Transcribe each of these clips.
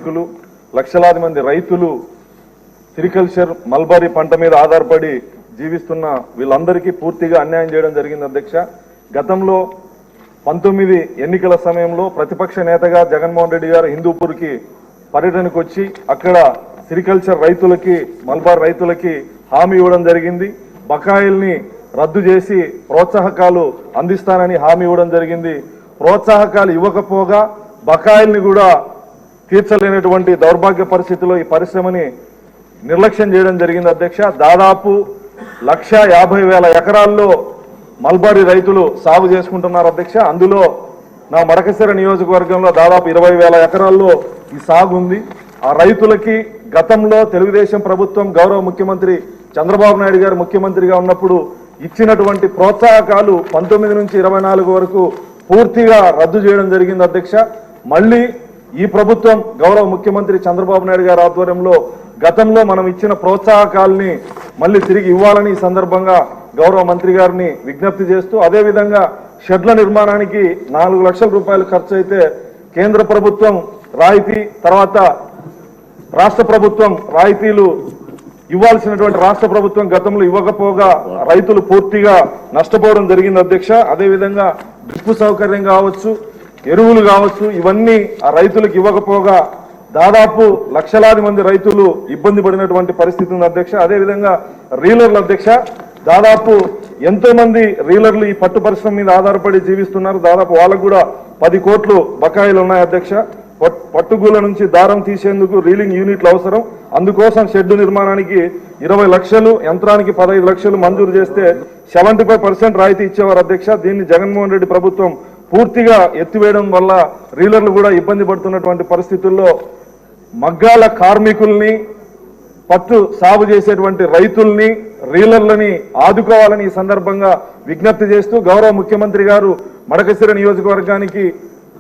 కార్మికులు, లక్షలాది మంది రైతులు సిరికల్చర్ మల్బరీ పంట మీద ఆధారపడి జీవిస్తున్న వీళ్ళందరికీ పూర్తిగా అన్యాయం చేయడం జరిగింది అధ్యక్ష. గతంలో 19 ఎన్నికల సమయంలో ప్రతిపక్ష నేతగా జగన్మోహన్ రెడ్డి గారు హిందూపూర్కి పర్యటనకు వచ్చి అక్కడ సిరికల్చర్ రైతులకి, మల్బార్ రైతులకి హామీ ఇవ్వడం జరిగింది. బకాయిల్ని రద్దు చేసి ప్రోత్సాహకాలు అందిస్తానని హామీ ఇవ్వడం జరిగింది. ప్రోత్సాహకాలు ఇవ్వకపోగా బకాయిల్ని కూడా తీర్చలేనటువంటి దౌర్భాగ్య పరిస్థితిలో ఈ పరిశ్రమని నిర్లక్ష్యం చేయడం జరిగింది అధ్యక్ష. దాదాపు 1,50,000 ఎకరాల్లో మల్బరీ రైతులు సాగు చేసుకుంటున్నారు అధ్యక్ష. అందులో నా మడకశిర నియోజకవర్గంలో దాదాపు 20,000 ఎకరాల్లో ఈ సాగు ఉంది. ఆ రైతులకి గతంలో తెలుగుదేశం ప్రభుత్వం గౌరవ ముఖ్యమంత్రి చంద్రబాబు నాయుడు గారు ముఖ్యమంత్రిగా ఉన్నప్పుడు ఇచ్చినటువంటి ప్రోత్సాహకాలు 19 నుంచి 24 వరకు పూర్తిగా రద్దు చేయడం జరిగింది అధ్యక్ష. మళ్ళీ ఈ ప్రభుత్వం గౌరవ ముఖ్యమంత్రి చంద్రబాబు నాయుడు గారి ఆధ్వర్యంలో గతంలో మనం ఇచ్చిన ప్రోత్సాహకాలని మళ్ళీ తిరిగి ఇవ్వాలని ఈ సందర్భంగా గౌరవ మంత్రి గారిని విజ్ఞప్తి చేస్తూ, అదేవిధంగా షెడ్ల నిర్మాణానికి 4 లక్షల రూపాయలు ఖర్చు అయితే కేంద్ర ప్రభుత్వం రాయితీ, తర్వాత రాష్ట్ర ప్రభుత్వం రాయితీలు ఇవ్వాల్సినటువంటి రాష్ట్ర ప్రభుత్వం గతంలో ఇవ్వకపోగా రైతులు పూర్తిగా నష్టపోవడం జరిగింది అధ్యక్ష. అదేవిధంగా డ్రిప్ సౌకర్యం కావచ్చు, ఎరువులు కావచ్చు, ఇవన్నీ ఆ రైతులకు ఇవ్వకపోగా దాదాపు లక్షలాది మంది రైతులు ఇబ్బంది పడినటువంటి పరిస్థితి ఉంది అధ్యక్ష. అదేవిధంగా రీలర్లు అధ్యక్ష, దాదాపు ఎంతో మంది రీలర్లు ఈ పట్టు పరిశ్రమ మీద ఆధారపడి జీవిస్తున్నారు. దాదాపు వాళ్ళకు కూడా 10 కోట్లు బకాయిలు ఉన్నాయి అధ్యక్ష. పట్టుగూల నుంచి దారం తీసేందుకు రీలింగ్ యూనిట్లు అవసరం. అందుకోసం షెడ్డు నిర్మాణానికి 20 లక్షలు, యంత్రానికి 15 లక్షలు మంజూరు చేస్తే 75% రాయితీ ఇచ్చేవారు అధ్యక్ష. దీన్ని జగన్మోహన్ రెడ్డి ప్రభుత్వం పూర్తిగా ఎత్తివేయడం వల్ల రీలర్లు కూడా ఇబ్బంది పడుతున్నటువంటి పరిస్థితుల్లో మగ్గాల కార్మికుల్ని, పట్టు సాగు చేసేటువంటి రైతుల్ని, రీలర్లని ఆదుకోవాలని ఈ సందర్భంగా విజ్ఞప్తి చేస్తూ, గౌరవ ముఖ్యమంత్రి గారు మడకశిర నియోజకవర్గానికి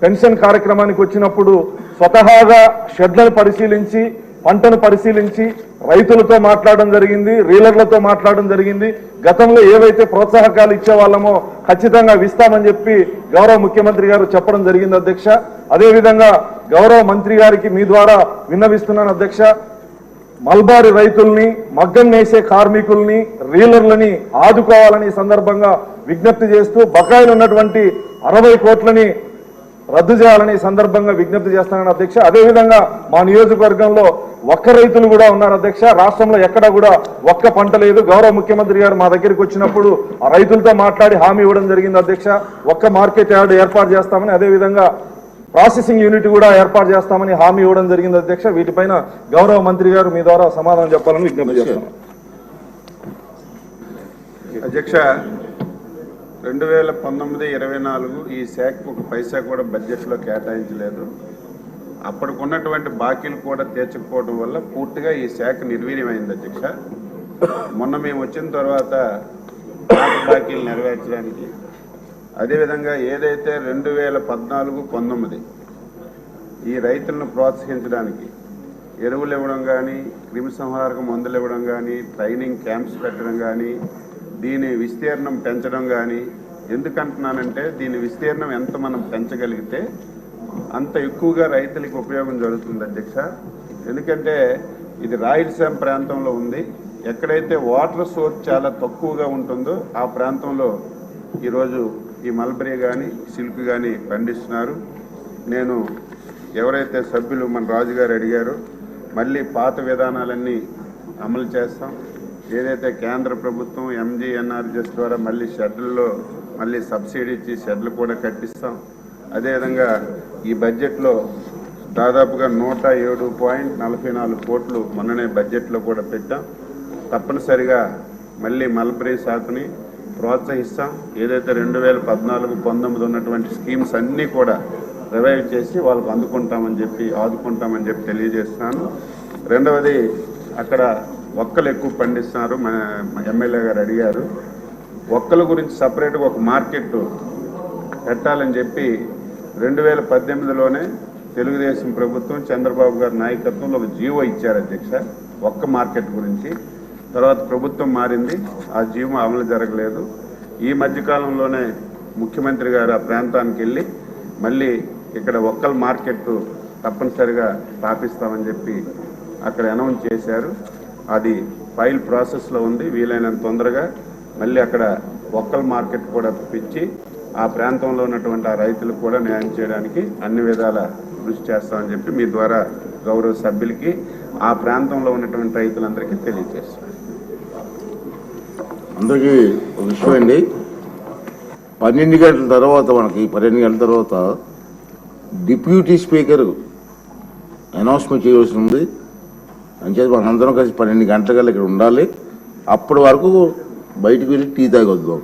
పెన్షన్ కార్యక్రమానికి వచ్చినప్పుడు స్వతహాగా షెడ్లను పరిశీలించి, పంటను పరిశీలించి రైతులతో మాట్లాడడం జరిగింది, రీలర్లతో మాట్లాడడం జరిగింది. గతంలో ఏవైతే ప్రోత్సాహకాలు ఇచ్చేవాళ్ళమో ఖచ్చితంగా ఇస్తామని చెప్పి గౌరవ ముఖ్యమంత్రి గారు చెప్పడం జరిగింది అధ్యక్ష. అదేవిధంగా గౌరవ మంత్రి గారికి మీ ద్వారా విన్నవిస్తున్నాను అధ్యక్ష, మల్బారీ రైతుల్ని, మగ్గం నేసే కార్మికుల్ని, రీలర్లని ఆదుకోవాలని సందర్భంగా విజ్ఞప్తి చేస్తూ బకాయిలు ఉన్నటువంటి 60 కోట్లని రద్దు చేయాలని సందర్భంగా విజ్ఞప్తి చేస్తానని అధ్యక్ష. అదేవిధంగా మా నియోజకవర్గంలో ఒక్క రైతులు కూడా ఉన్నారు అధ్యక్ష. రాష్ట్రంలో ఎక్కడా కూడా ఒక్క పంట లేదు. గౌరవ ముఖ్యమంత్రి గారు మా దగ్గరికి వచ్చినప్పుడు ఆ రైతులతో మాట్లాడి హామీ ఇవ్వడం జరిగింది అధ్యక్ష. ఒక్క మార్కెట్ యార్డ్ ఏర్పాటు చేస్తామని, అదేవిధంగా ప్రాసెసింగ్ యూనిట్ కూడా ఏర్పాటు చేస్తామని హామీ ఇవ్వడం జరిగింది అధ్యక్ష. వీటిపైన గౌరవ మంత్రి గారు మీ ద్వారా సమాధానం చెప్పాలని విజ్ఞప్తి చేస్తున్నాను అధ్యక్ష. 2019-24 ఈ శాఖకు ఒక పైసా కూడా బడ్జెట్లో కేటాయించలేదు. అప్పటికున్నటువంటి బాకీలు కూడా తీర్చకపోవడం వల్ల పూర్తిగా ఈ శాఖ నిర్వీర్యమైంది అధ్యక్ష. మొన్న మేము వచ్చిన తర్వాత బాకీలు నెరవేర్చడానికి, అదేవిధంగా ఏదైతే 2014-19 ఈ రైతులను ప్రోత్సహించడానికి ఎరువులు ఇవ్వడం కానీ, క్రిమిసంహారక మందులు ఇవ్వడం కానీ, ట్రైనింగ్ క్యాంప్స్ పెట్టడం కానీ, దీని విస్తీర్ణం పెంచడం కానీ. ఎందుకంటున్నానంటే దీని విస్తీర్ణం ఎంత మనం పెంచగలిగితే అంత ఎక్కువగా రైతులకు ఉపయోగం జరుగుతుంది అధ్యక్ష. ఎందుకంటే ఇది రాయలసీమ ప్రాంతంలో ఉంది. ఎక్కడైతే వాటర్ సోర్స్ చాలా తక్కువగా ఉంటుందో ఆ ప్రాంతంలో ఈరోజు ఈ మల్బరీ కానీ, సిల్క్ కానీ పండిస్తున్నారు. నేను ఎవరైతే సభ్యులు మన రాజుగారు అడిగారో మళ్ళీ పాత విధానాలన్నీ అమలు చేస్తాం. ఏదైతే కేంద్ర ప్రభుత్వం MGNRGS ద్వారా మళ్ళీ షెడ్లలో మళ్ళీ సబ్సిడీ ఇచ్చి షెడ్లు కూడా కట్టిస్తాం. అదేవిధంగా ఈ బడ్జెట్లో దాదాపుగా 107.44 కోట్లు మొన్ననే బడ్జెట్లో కూడా పెట్టాం. తప్పనిసరిగా మళ్ళీ మల్బరీ సాగుని ప్రోత్సహిస్తాం. ఏదైతే 2014-19 ఉన్నటువంటి స్కీమ్స్ అన్నీ కూడా రివైవ్ చేసి వాళ్ళకు ఆదుకుంటామని చెప్పి తెలియజేస్తున్నాను. రెండవది, అక్కడ ఒక్కలు ఎక్కువ పండిస్తున్నారు. మన ఎమ్మెల్యే గారు అడిగారు, ఒక్కల గురించి సపరేట్గా ఒక మార్కెట్ పెట్టాలని చెప్పి 2018లోనే తెలుగుదేశం ప్రభుత్వం చంద్రబాబు గారి నాయకత్వంలో ఒక జీవో ఇచ్చారు అధ్యక్ష ఒక్క మార్కెట్ గురించి. తర్వాత ప్రభుత్వం మారింది, ఆ జీవో అమలు జరగలేదు. ఈ మధ్యకాలంలోనే ముఖ్యమంత్రి గారు ఆ ప్రాంతానికి వెళ్ళి మళ్ళీ ఇక్కడ ఒక్కల మార్కెట్ తప్పనిసరిగా స్థాపిస్తామని చెప్పి అక్కడ అనౌన్స్ చేశారు. అది ఫైల్ ప్రాసెస్లో ఉంది. వీలైనంత తొందరగా మళ్ళీ అక్కడ ఒక్కల్ మార్కెట్ కూడా పిచ్చి ఆ ప్రాంతంలో ఉన్నటువంటి ఆ రైతులకు కూడా న్యాయం చేయడానికి అన్ని విధాల కృషి చేస్తామని చెప్పి మీ ద్వారా గౌరవ సభ్యులకి ఆ ప్రాంతంలో ఉన్నటువంటి రైతులందరికీ తెలియజేస్తాం. అందరికీ ఒక విషయం అండి, 12 గంటల తర్వాత మనకి 12 గంటల తర్వాత డిప్యూటీ స్పీకర్ అనౌన్స్మెంట్ చేయవలసి ఉంది. అంచేది మనందరం కలిసి 12 గంటల కల్లా ఇక్కడ ఉండాలి. అప్పటి వరకు బయటకు వెళ్ళి టీ తాగొద్దాం.